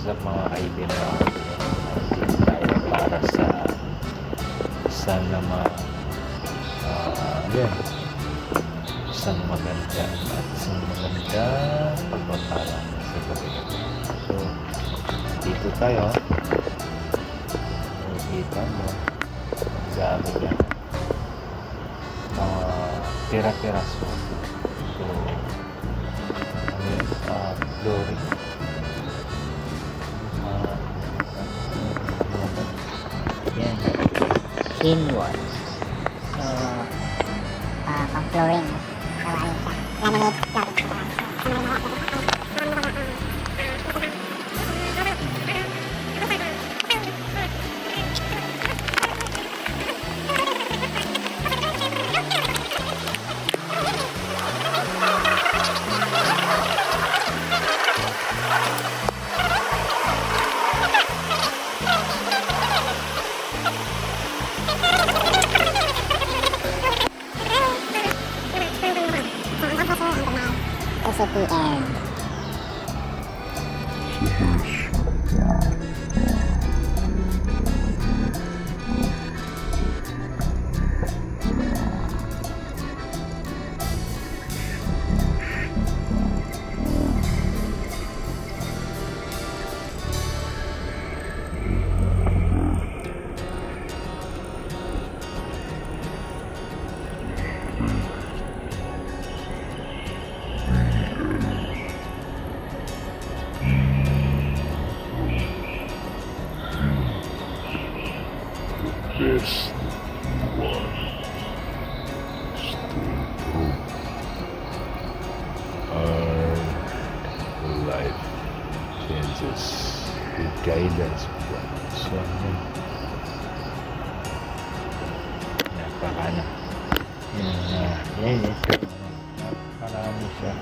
What's up mga kaibigan? Nandito tayo para sa isang naman isang maganda at isang maganda pagpapala sa gabi. So dito tayo, nakikita mo ang dami yan, tira-tiraso. So ano yun, glory, yan, thin ones. So, pang flooring. So, ayun siya. Laminate flooring. SCPN. Best one. Stay true. Our life changes with guidance of God. So, napakana. Yan, napakarami siya.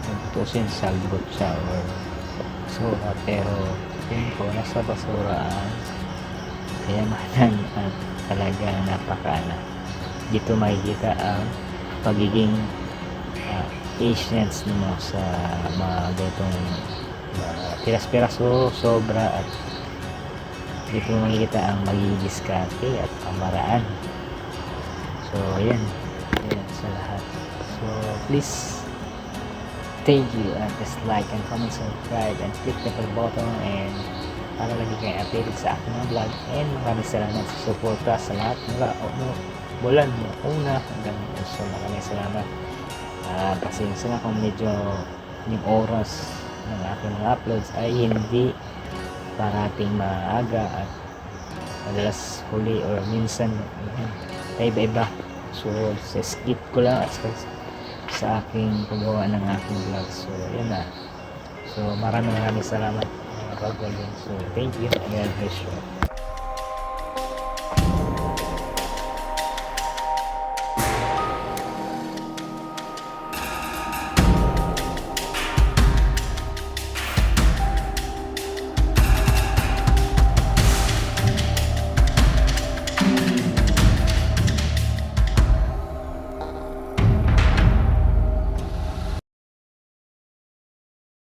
Kung tutusin, salbot siya or basura, pero tingin ko nasa basura ang kayamanan at talaga napakana. Dito makikita ang pagiging patience mo sa mga ganitong piras-piraso, sobra, at dito makikita ang magiging diskarte at pamaraan. So ayan sa lahat. So please, thank you, and just like and comment, subscribe, and click the bell button and para lagi kayo updated sa aking mga vlog. And maraming salamat sa suporta sa lahat mula una hanggang so maraming salamat. Pasensya na kung medyo yung oras ng aking mga uploads ay hindi parating maaga at madalas huli or minsan iba-iba. So sa skip ko lang at sa aking paggawa ng aking vlog. So yun na. So maraming salamat mga paggaling. So thank you and God bless you.